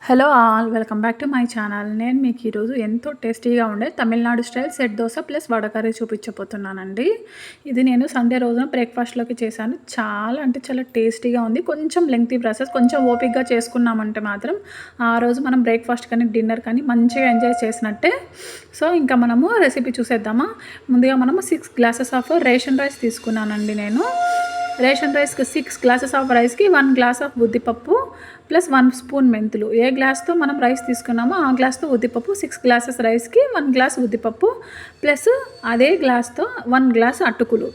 Hello all welcome back to my channel. నేను మీకు ఈరోజు ఎంతో టేస్టీగా ఉండే Tamil Nadu style set dosa plus vada curry చూపించబోతున్నానండి. ఇది నేను సండే రోజున బ్రేక్ఫాస్ట్లోకి చేశాను. చాలా అంటే చాలా టేస్టీగా ఉంది. కొంచెం లెంగ్తీ ప్రాసెస్, కొంచెం ఓపికగా చేసుకున్నామంటే మాత్రం ఆ రోజు మనం బ్రేక్ఫాస్ట్ కానీ డిన్నర్ కానీ మంచిగా ఎంజాయ్ చేసినట్టే. సో ఇంకా మనము రెసిపీ చూసేద్దామా. ముందుగా మనము 6 గ్లాసెస్ ఆఫ్ రేషన్ రైస్ తీసుకున్నానండి. నేను రేషన్ రైస్కి 6 గ్లాసెస్ ఆఫ్ రైస్కి 1 గ్లాస్ ఆఫ్ ఉద్దిపప్పు ప్లస్ 1 స్పూన్ మెంతులు. ఏ గ్లాస్తో మనం రైస్ తీసుకున్నామో ఆ గ్లాస్తో ఉద్దిపప్పు, 6 గ్లాసెస్ రైస్కి 1 గ్లాస్ ఉద్దిపప్పు ప్లస్ అదే గ్లాస్తో 1 గ్లాస్ అటుకులు.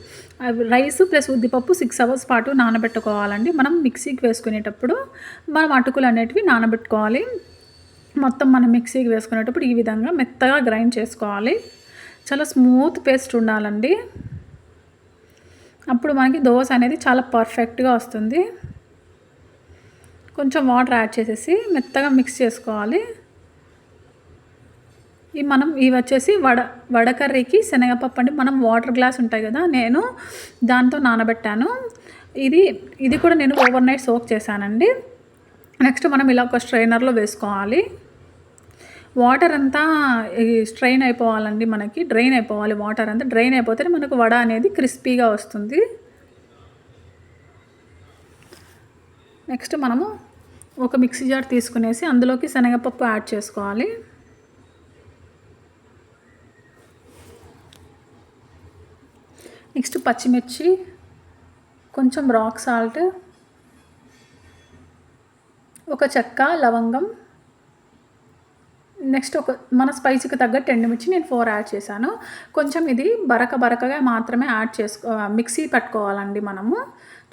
రైస్ ప్లస్ ఉద్దిపప్పు 6 అవర్స్ పాటు నానబెట్టుకోవాలండి. మనం మిక్సీకి వేసుకునేటప్పుడు మనం అటుకులు అనేటివి నానబెట్టుకోవాలి. మొత్తం మనం మిక్సీకి వేసుకునేటప్పుడు ఈ విధంగా మెత్తగా గ్రైండ్ చేసుకోవాలి. చాలా స్మూత్ పేస్ట్ ఉండాలండి. అప్పుడు మనకి దోశ అనేది చాలా పర్ఫెక్ట్గా వస్తుంది. కొంచెం వాటర్ యాడ్ చేసేసి మెత్తగా మిక్స్ చేసుకోవాలి. ఇవి వచ్చేసి వడ కర్రీకి శనగపప్పు అండి. మనం వాటర్ గ్లాస్ ఉంటాయి కదా, నేను దాంతో నానబెట్టాను. ఇది కూడా నేను ఓవర్ నైట్ సోక్ చేశానండి. నెక్స్ట్ మనం ఇలా ఒక స్ట్రైనర్లో వేసుకోవాలి. వాటర్ అంతా స్ట్రెయిన్ అయిపోవాలండి, మనకి డ్రైన్ అయిపోవాలి. వాటర్ అంతా డ్రైన్ అయిపోతే మనకు వడ అనేది క్రిస్పీగా వస్తుంది. నెక్స్ట్ మనము ఒక మిక్సీ జార్ తీసుకునేసి అందులోకి శనగపప్పు యాడ్ చేసుకోవాలి. నెక్స్ట్ పచ్చిమిర్చి, కొంచెం రాక్ సాల్ట్, ఒక చెక్క లవంగం, నెక్స్ట్ మన స్పైసీకి తగ్గట్టు ఎండుమిర్చి నేను 4 యాడ్ చేశాను. కొంచెం ఇది బరకగా మాత్రమే మిక్సీ పట్టుకోవాలండి మనము.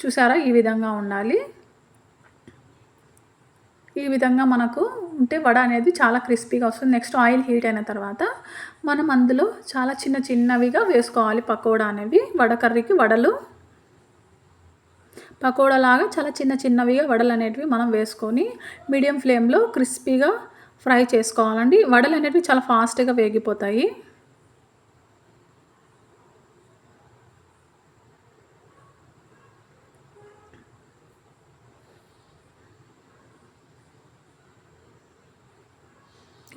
చూసారా, ఈ విధంగా ఉండాలి. ఈ విధంగా మనకు ఉంటే వడ అనేది చాలా క్రిస్పీగా వస్తుంది. నెక్స్ట్ ఆయిల్ హీట్ అయిన తర్వాత మనం అందులో చాలా చిన్నవిగా వేసుకోవాలి పకోడా అనేవి. వడ కర్రీకి వడలు పకోడాలాగా చాలా చిన్నవిగా వడలు అనేటివి మనం వేసుకొని మీడియం ఫ్లేమ్లో క్రిస్పీగా ఫ్రై చేసుకోవాలండి. వడలు అనేటివి చాలా ఫాస్ట్గా వేగిపోతాయి.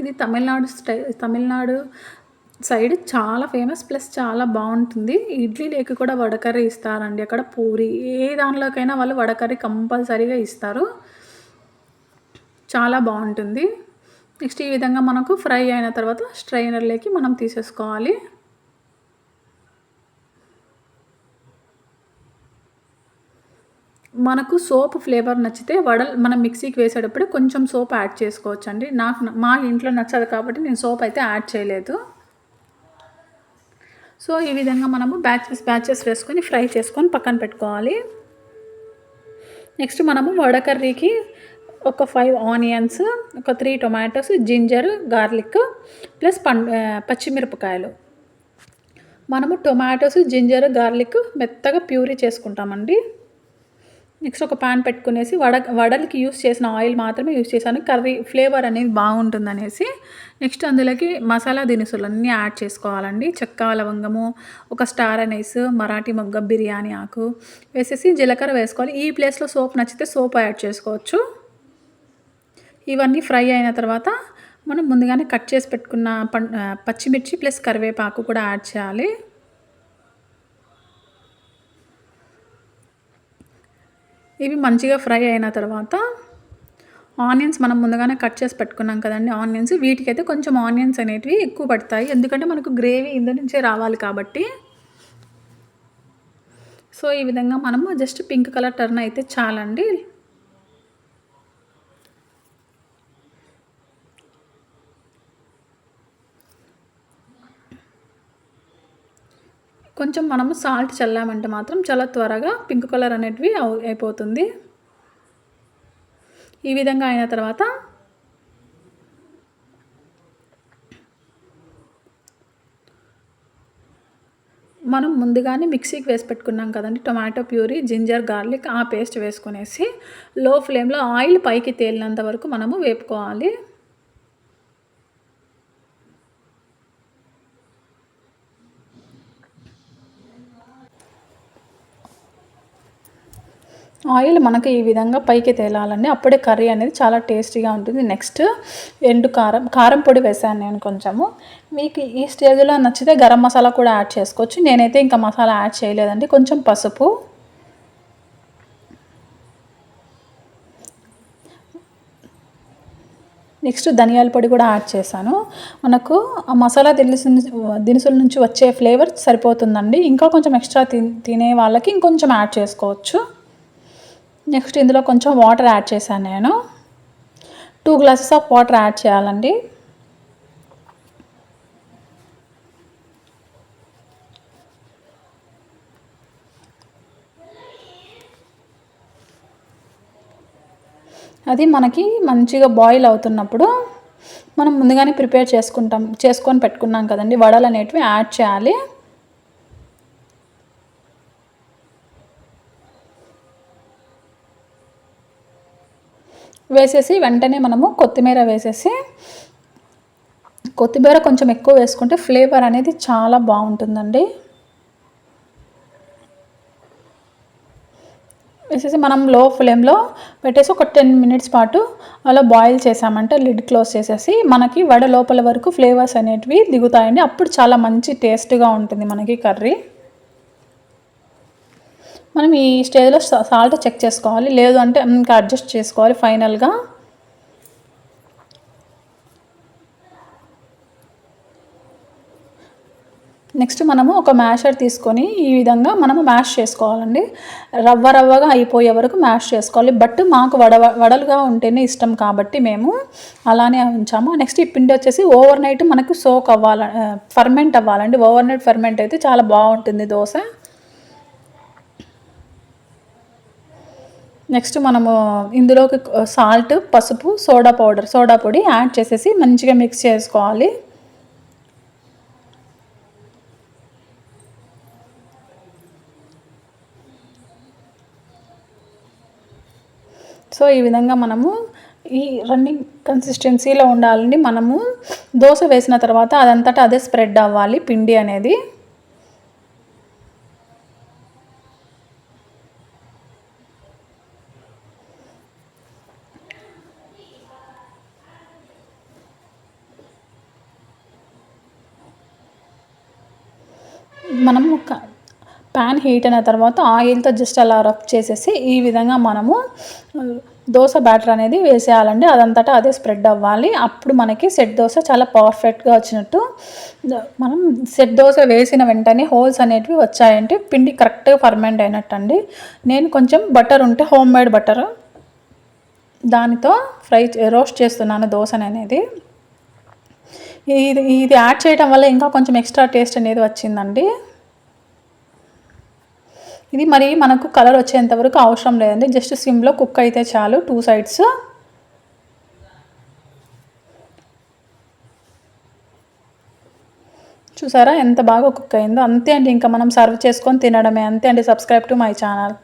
ఇది తమిళనాడు సైడ్ చాలా ఫేమస్, ప్లస్ చాలా బాగుంటుంది. ఇడ్లీ లేక కూడా వడ కర్రీ ఇస్తారండి అక్కడ. పూరి ఏ దానిలోకైనా వాళ్ళు వడ కర్రీ కంపల్సరీగా ఇస్తారు. చాలా బాగుంటుంది. నెక్స్ట్ ఈ విధంగా మనకు ఫ్రై అయిన తర్వాత స్ట్రైనర్లోకి మనం తీసేసుకోవాలి. మనకు సోప్ ఫ్లేవర్ నచ్చితే మనం మిక్సీకి వేసేటప్పుడు కొంచెం సోప్ యాడ్ చేసుకోవచ్చండి. మా ఇంట్లో నచ్చదు కాబట్టి నేను సోప్ అయితే యాడ్ చేయలేదు. సో ఈ విధంగా మనము బ్యాచెస్ వేసుకొని ఫ్రై చేసుకొని పక్కన పెట్టుకోవాలి. నెక్స్ట్ మనము వడ కర్రీకి ఒక 5 ఆనియన్స్, ఒక 3 టొమాటోస్, జింజర్, గార్లిక్ ప్లస్ పచ్చిమిరపకాయలు. మనము టొమాటోస్, జింజర్, గార్లిక్ మెత్తగా ప్యూరీ చేసుకుంటామండి. నెక్స్ట్ ఒక ప్యాన్ పెట్టుకునేసి వడలకి యూస్ చేసిన ఆయిల్ మాత్రమే యూస్ చేశాను, కర్రీ ఫ్లేవర్ అనేది బాగుంటుందనేసి. నెక్స్ట్ అందులోకి మసాలా దినుసులు అన్నీ యాడ్ చేసుకోవాలండి. చెక్క, లవంగము, ఒక స్టార్ అనీస్, మరాఠీ మొగ్గ, బిర్యానీ ఆకు వేసేసి జీలకర్ర వేసుకోవాలి. ఈ ప్లేస్లో సోప్ నచ్చితే సోప్ యాడ్ చేసుకోవచ్చు. ఇవన్నీ ఫ్రై అయిన తర్వాత మనం ముందుగానే కట్ చేసి పెట్టుకున్న పచ్చిమిర్చి ప్లస్ కరివేపాకు కూడా యాడ్ చేయాలి. ఇవి మంచిగా ఫ్రై అయిన తర్వాత ఆనియన్స్ మనం ముందుగానే కట్ చేసి పెట్టుకున్నాం కదండి ఆనియన్స్, వీటికైతే కొంచెం ఆనియన్స్ అనేటివి ఎక్కువ పడతాయి, ఎందుకంటే మనకు గ్రేవీ ఇందు నుంచే రావాలి కాబట్టి. సో ఈ విధంగా మనము జస్ట్ పింక్ కలర్ టర్న్ అయితే చాలండి. కొంచెం మనము సాల్ట్ చల్లామంటే మాత్రం చాలా త్వరగా పింక్ కలర్ అనేటివి అయిపోతుంది. ఈ విధంగా అయిన తర్వాత మనం ముందుగానే మిక్సీకి వేసి పెట్టుకున్నాం కదండి టొమాటో ప్యూరీ, జింజర్, గార్లిక్, ఆ పేస్ట్ వేసుకునేసి లో ఫ్లేమ్లో ఆయిల్ పైకి తేలినంత వరకు మనము వేపుకోవాలి. ఆయిల్ మనకు ఈ విధంగా పైకి తేలాలండి. అప్పుడే కర్రీ అనేది చాలా టేస్టీగా ఉంటుంది. నెక్స్ట్ ఎండు కారం, కారం పొడి వేసాను నేను కొంచెము. మీకు ఈ స్టేజ్‌లో నచ్చితే గరం మసాలా కూడా యాడ్ చేసుకోవచ్చు. నేనైతే ఇంకా మసాలా యాడ్ చేయలేదండి. కొంచెం పసుపు, నెక్స్ట్ ధనియాల పొడి కూడా యాడ్ చేశాను. మనకు ఆ మసాలా దినుసుల నుంచి వచ్చే ఫ్లేవర్ సరిపోతుందండి. ఇంకా కొంచెం ఎక్స్ట్రా తినే వాళ్ళకి ఇంకొంచెం యాడ్ చేసుకోవచ్చు. నెక్స్ట్ ఇందులో కొంచెం వాటర్ యాడ్ చేశాను నేను. 2 గ్లాసెస్ ఆఫ్ వాటర్ యాడ్ చేయాలండి. అది మనకి మంచిగా బాయిల్ అవుతున్నప్పుడు మనం ముందుగానే చేసుకొని పెట్టుకున్నాం కదండీ, వడలు అనేటివి యాడ్ చేయాలి. వేసేసి వెంటనే మనము కొత్తిమీర వేసేసి, కొత్తిమీర కొంచెం ఎక్కువ వేసుకుంటే ఫ్లేవర్ అనేది చాలా బాగుంటుందండి. వేసేసి మనం లో ఫ్లేమ్‌లో పెట్టేసి ఒక 10 మినిట్స్ పాటు అలా బాయిల్ చేసామంటే లిడ్ క్లోజ్ చేసేసి మనకి వడ లోపల వరకు ఫ్లేవర్స్ అనేటివి దిగుతాయండి. అప్పుడు చాలా మంచి టేస్ట్‌గా ఉంటుంది మనకి కర్రీ. మనం ఈ స్టేజ్‌లో సాల్ట్ చెక్ చేసుకోవాలి. లేదు అంటే ఇంకా అడ్జస్ట్ చేసుకోవాలి ఫైనల్‌గా. నెక్స్ట్ మనము ఒక మ్యాషర్ తీసుకొని ఈ విధంగా మనము మ్యాష్ చేసుకోవాలండి. రవ్వగా అయిపోయే వరకు మ్యాష్ చేసుకోవాలి. బట్ మాకు వడలుగా ఉంటేనే ఇష్టం కాబట్టి మేము అలానే ఉంచాము. నెక్స్ట్ ఈ పిండి వచ్చేసి ఓవర్ నైట్ మనకు ఫర్మెంట్ అవ్వాలండి. ఓవర్ నైట్ ఫర్మెంట్ అయితే చాలా బాగుంటుంది దోశ. నెక్స్ట్ మనము ఇందులోకి సాల్ట్, పసుపు, సోడా పొడి యాడ్ చేసేసి మంచిగా మిక్స్ చేసుకోవాలి. సో ఈ విధంగా మనము ఈ రన్నింగ్ కన్సిస్టెన్సీలో ఉండాలండి. మనము దోశ వేసిన తర్వాత అదంతటా అదే స్ప్రెడ్ అవ్వాలి పిండి అనేది. మనము ప్యాన్ హీట్ అయిన తర్వాత ఆయిల్తో జస్ట్ అలా రబ్ చేసేసి ఈ విధంగా మనము దోశ బ్యాటర్ అనేది వేసేయాలండి. అదంతటా అదే స్ప్రెడ్ అవ్వాలి. అప్పుడు మనకి సెట్ దోశ చాలా పర్ఫెక్ట్గా వచ్చినట్టు. మనం సెట్ దోశ వేసిన వెంటనే హోల్స్ అనేటివి వచ్చాయంటే పిండి కరెక్ట్గా ఫర్మెంట్ అయినట్టు అండి. నేను కొంచెం బటర్ ఉంటే హోమ్ మేడ్ బటర్ దానితో రోస్ట్ చేస్తున్నాను దోశని అనేది. ఇది యాడ్ చేయడం వల్ల ఇంకా కొంచెం ఎక్స్ట్రా టేస్ట్ అనేది వచ్చిందండి. ఇది మరి మనకు కలర్ వచ్చేంత వరకు అవసరం లేదండి. జస్ట్ సిమ్‌లో కుక్ అయితే చాలు 2 సైడ్స్. చూసారా ఎంత బాగా కుక్ అయిందో. అంతే అండి, ఇంకా మనం సర్వ్ చేసుకొని తినడమే. అంతే అండి. Subscribe to my channel.